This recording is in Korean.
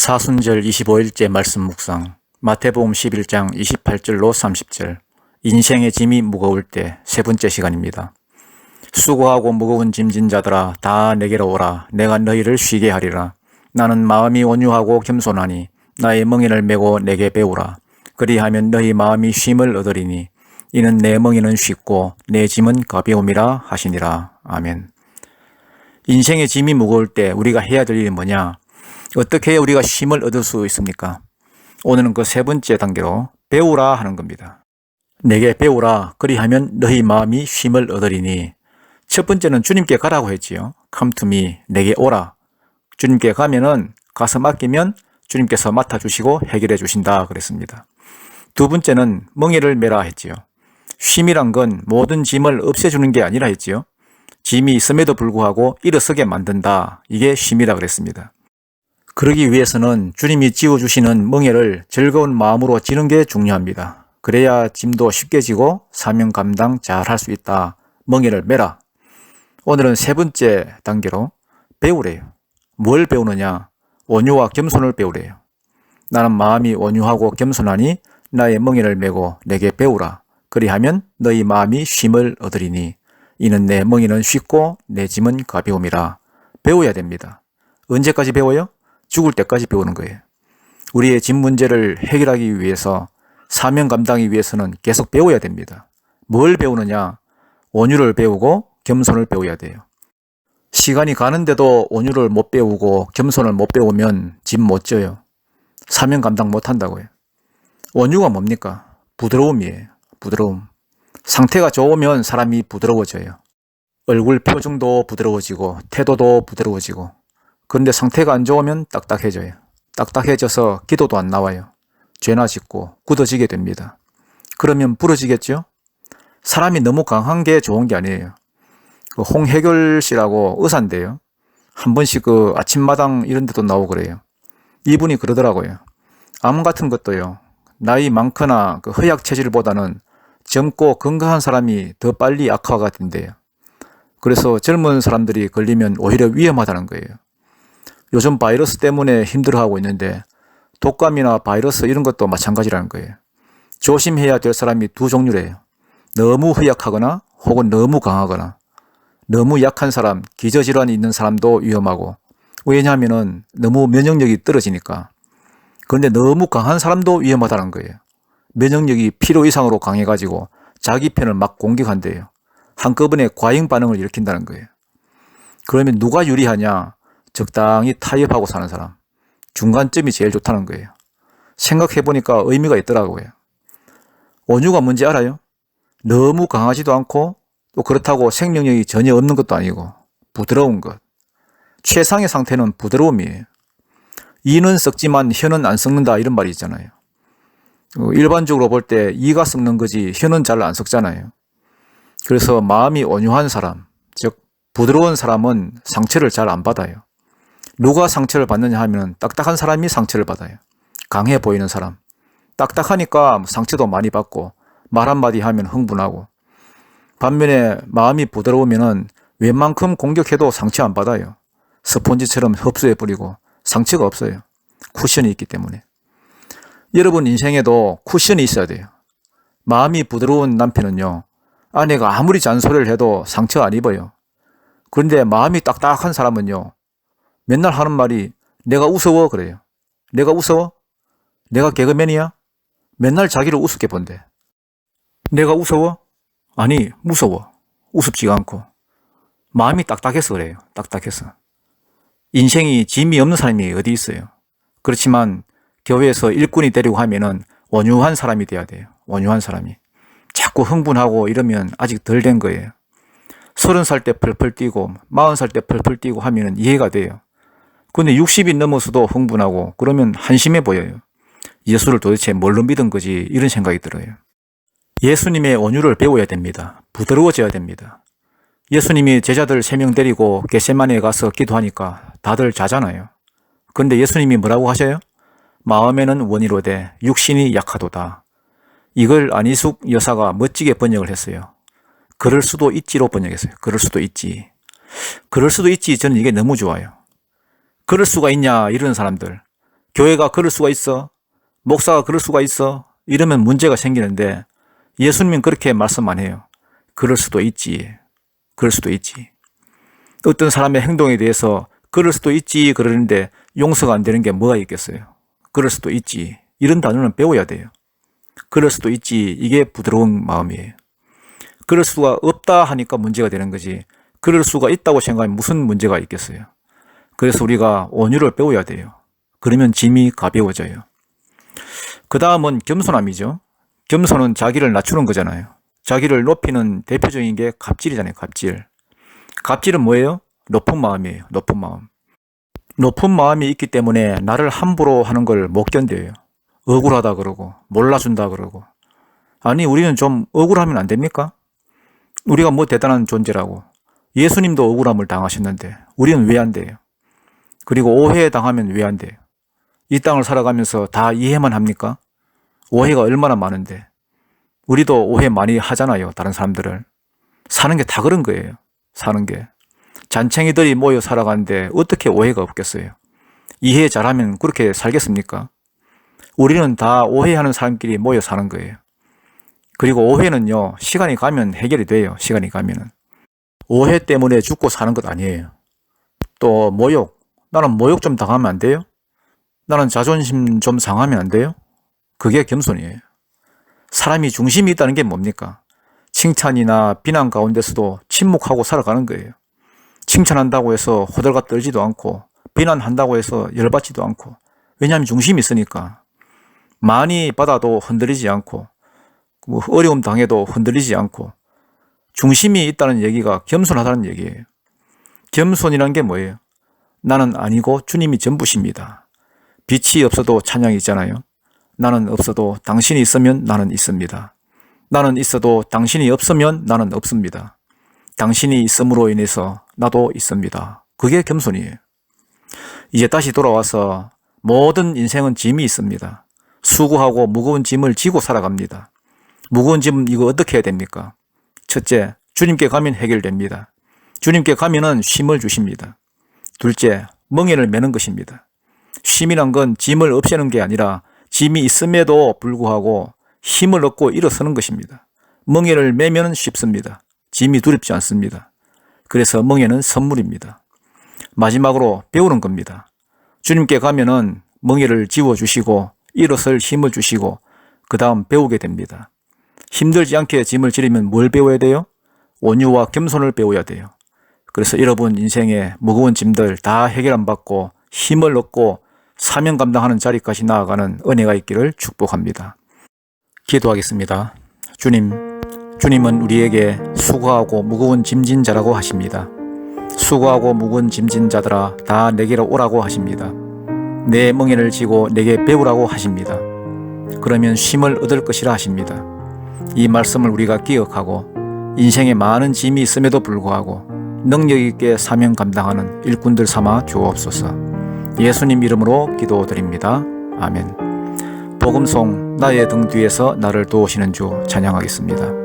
사순절 25일째 말씀 묵상 마태복음 11장 28절로 30절 인생의 짐이 무거울 때 세 번째 시간입니다. 수고하고 무거운 짐진 자들아 다 내게로 오라. 내가 너희를 쉬게 하리라. 나는 마음이 온유하고 겸손하니 나의 멍에를 메고 내게 배우라. 그리하면 너희 마음이 쉼을 얻으리니 이는 내 멍에는 쉽고 내 짐은 가벼움이라 하시니라. 아멘. 인생의 짐이 무거울 때 우리가 해야 될 일이 뭐냐? 어떻게 해야 우리가 쉼을 얻을 수 있습니까? 오늘은 그 세 번째 단계로 배우라 하는 겁니다. 내게 배우라. 그리하면 너희 마음이 쉼을 얻으리니. 첫 번째는 주님께 가라고 했지요. Come to me. 내게 오라. 주님께 가면은 가서 맡기면 주님께서 맡아주시고 해결해 주신다 그랬습니다. 두 번째는 멍에를 메라 했지요. 쉼이란 건 모든 짐을 없애주는 게 아니라 했지요. 짐이 있음에도 불구하고 일어서게 만든다. 이게 쉼이라 그랬습니다. 그러기 위해서는 주님이 지어주시는 멍에를 즐거운 마음으로 지는 게 중요합니다. 그래야 짐도 쉽게 지고 사명 감당 잘 할 수 있다. 멍에를 메라. 오늘은 세 번째 단계로 배우래요. 뭘 배우느냐? 온유와 겸손을 배우래요. 나는 마음이 온유하고 겸손하니 나의 멍에를 메고 내게 배우라. 그리하면 너희 마음이 쉼을 얻으리니 이는 내 멍에는 쉽고 내 짐은 가벼움이라. 배워야 됩니다. 언제까지 배워요? 죽을 때까지 배우는 거예요. 우리의 짐 문제를 해결하기 위해서 사명 감당하기 위해서는 계속 배워야 됩니다. 뭘 배우느냐? 온유를 배우고 겸손을 배워야 돼요. 시간이 가는데도 온유를 못 배우고 겸손을 못 배우면 짐 못 져요. 사명 감당 못 한다고요. 온유가 뭡니까? 부드러움이에요. 부드러움. 상태가 좋으면 사람이 부드러워져요. 얼굴 표정도 부드러워지고 태도도 부드러워지고. 그런데 상태가 안 좋으면 딱딱해져요. 딱딱해져서 기도도 안 나와요. 죄나 짓고 굳어지게 됩니다. 그러면 부러지겠죠? 사람이 너무 강한 게 좋은 게 아니에요. 홍해결 씨라고 의사인데요. 한 번씩 아침마당 이런 데도 나오고 그래요. 이분이 그러더라고요. 암 같은 것도요. 나이 많거나 허약 체질보다는 젊고 건강한 사람이 더 빨리 악화가 된대요. 그래서 젊은 사람들이 걸리면 오히려 위험하다는 거예요. 요즘 바이러스 때문에 힘들어하고 있는데 독감이나 바이러스 이런 것도 마찬가지라는 거예요. 조심해야 될 사람이 두 종류래요. 너무 허약하거나 혹은 너무 강하거나. 너무 약한 사람, 기저질환이 있는 사람도 위험하고. 왜냐하면 너무 면역력이 떨어지니까. 그런데 너무 강한 사람도 위험하다는 거예요. 면역력이 필요 이상으로 강해가지고 자기 편을 막 공격한대요. 한꺼번에 과잉 반응을 일으킨다는 거예요. 그러면 누가 유리하냐? 적당히 타협하고 사는 사람. 중간점이 제일 좋다는 거예요. 생각해보니까 의미가 있더라고요. 온유가 뭔지 알아요? 너무 강하지도 않고 또 그렇다고 생명력이 전혀 없는 것도 아니고 부드러운 것. 최상의 상태는 부드러움이에요. 이는 썩지만 혀는 안 썩는다 이런 말이 있잖아요. 일반적으로 볼 때 이가 썩는 거지 혀는 잘 안 썩잖아요. 그래서 마음이 온유한 사람, 즉 부드러운 사람은 상처를 잘 안 받아요. 누가 상처를 받느냐 하면 딱딱한 사람이 상처를 받아요. 강해 보이는 사람. 딱딱하니까 상처도 많이 받고 말 한마디 하면 흥분하고. 반면에 마음이 부드러우면 웬만큼 공격해도 상처 안 받아요. 스폰지처럼 흡수해버리고 상처가 없어요. 쿠션이 있기 때문에. 여러분 인생에도 쿠션이 있어야 돼요. 마음이 부드러운 남편은요. 아내가 아무리 잔소리를 해도 상처 안 입어요. 그런데 마음이 딱딱한 사람은요. 맨날 하는 말이 내가 우스워 그래요. 내가 우스워? 내가 개그맨이야? 맨날 자기를 우습게 본대. 내가 우스워? 아니 무서워. 우습지가 않고. 마음이 딱딱해서 그래요. 딱딱해서. 인생이 짐이 없는 사람이 어디 있어요. 그렇지만 교회에서 일꾼이 되려고 하면은 온유한 사람이 돼야 돼요. 온유한 사람이. 자꾸 흥분하고 이러면 아직 덜 된 거예요. 30살 때 펄펄 뛰고 40살 때 펄펄 뛰고 하면은 이해가 돼요. 근데 60이 넘어서도 흥분하고 그러면 한심해 보여요. 예수를 도대체 뭘로 믿은 거지 이런 생각이 들어요. 예수님의 온유를 배워야 됩니다. 부드러워져야 됩니다. 예수님이 제자들 3명 데리고 겟세마네에 가서 기도하니까 다들 자잖아요. 근데 예수님이 뭐라고 하셔요? 마음에는 원이로되 육신이 약하도다. 이걸 안희숙 여사가 멋지게 번역을 했어요. 그럴 수도 있지로 번역했어요. 그럴 수도 있지. 그럴 수도 있지. 저는 이게 너무 좋아요. 그럴 수가 있냐 이런 사람들. 교회가 그럴 수가 있어? 목사가 그럴 수가 있어? 이러면 문제가 생기는데 예수님은 그렇게 말씀 안 해요. 그럴 수도 있지. 그럴 수도 있지. 어떤 사람의 행동에 대해서 그럴 수도 있지 그러는데 용서가 안 되는 게 뭐가 있겠어요. 그럴 수도 있지. 이런 단어는 배워야 돼요. 그럴 수도 있지. 이게 부드러운 마음이에요. 그럴 수가 없다 하니까 문제가 되는 거지. 그럴 수가 있다고 생각하면 무슨 문제가 있겠어요. 그래서 우리가 온유를 배워야 돼요. 그러면 짐이 가벼워져요. 그 다음은 겸손함이죠. 겸손은 자기를 낮추는 거잖아요. 자기를 높이는 대표적인 게 갑질이잖아요. 갑질. 갑질은 뭐예요? 높은 마음이에요. 높은 마음. 높은 마음이 있기 때문에 나를 함부로 하는 걸 못 견뎌요. 억울하다 그러고 몰라준다 그러고. 아니 우리는 좀 억울하면 안 됩니까? 우리가 뭐 대단한 존재라고. 예수님도 억울함을 당하셨는데 우리는 왜 안 돼요? 그리고 오해 당하면 왜 안 돼요? 이 땅을 살아가면서 다 이해만 합니까? 오해가 얼마나 많은데. 우리도 오해 많이 하잖아요. 다른 사람들을. 사는 게 다 그런 거예요. 사는 게. 잔챙이들이 모여 살아가는데 어떻게 오해가 없겠어요? 이해 잘하면 그렇게 살겠습니까? 우리는 다 오해하는 사람끼리 모여 사는 거예요. 그리고 오해는요, 시간이 가면 해결이 돼요. 시간이 가면은. 오해 때문에 죽고 사는 것 아니에요. 또 모욕. 나는 모욕 좀 당하면 안 돼요? 나는 자존심 좀 상하면 안 돼요? 그게 겸손이에요. 사람이 중심이 있다는 게 뭡니까? 칭찬이나 비난 가운데서도 침묵하고 살아가는 거예요. 칭찬한다고 해서 호들갑 떨지도 않고 비난한다고 해서 열받지도 않고. 왜냐하면 중심이 있으니까. 많이 받아도 흔들리지 않고 어려움 당해도 흔들리지 않고 중심이 있다는 얘기가 겸손하다는 얘기예요. 겸손이란 게 뭐예요? 나는 아니고 주님이 전부십니다. 빛이 없어도 찬양이 있잖아요. 나는 없어도 당신이 있으면 나는 있습니다. 나는 있어도 당신이 없으면 나는 없습니다. 당신이 있음으로 인해서 나도 있습니다. 그게 겸손이에요. 이제 다시 돌아와서 모든 인생은 짐이 있습니다. 수고하고 무거운 짐을 지고 살아갑니다. 무거운 짐은 이거 어떻게 해야 됩니까? 첫째, 주님께 가면 해결됩니다. 주님께 가면은 쉼을 주십니다. 둘째, 멍에를 매는 것입니다. 쉼이란 건 짐을 없애는 게 아니라 짐이 있음에도 불구하고 힘을 얻고 일어서는 것입니다. 멍에를 매면 쉽습니다. 짐이 두렵지 않습니다. 그래서 멍에는 선물입니다. 마지막으로 배우는 겁니다. 주님께 가면은 멍에를 지워주시고 일어설 힘을 주시고 그 다음 배우게 됩니다. 힘들지 않게 짐을 지르면 뭘 배워야 돼요? 온유와 겸손을 배워야 돼요. 그래서 여러분 인생의 무거운 짐들 다 해결 안 받고 힘을 얻고 사명 감당하는 자리까지 나아가는 은혜가 있기를 축복합니다. 기도하겠습니다. 주님은 우리에게 수고하고 무거운 짐진 자라고 하십니다. 수고하고 무거운 짐진 자들아 다 내게로 오라고 하십니다. 내 멍에를 지고 내게 배우라고 하십니다. 그러면 쉼을 얻을 것이라 하십니다. 이 말씀을 우리가 기억하고 인생에 많은 짐이 있음에도 불구하고 능력 있게 사명 감당하는 일꾼들 삼아 주옵소서. 예수님 이름으로 기도드립니다. 아멘. 복음송 나의 등 뒤에서 나를 도우시는 주 찬양하겠습니다.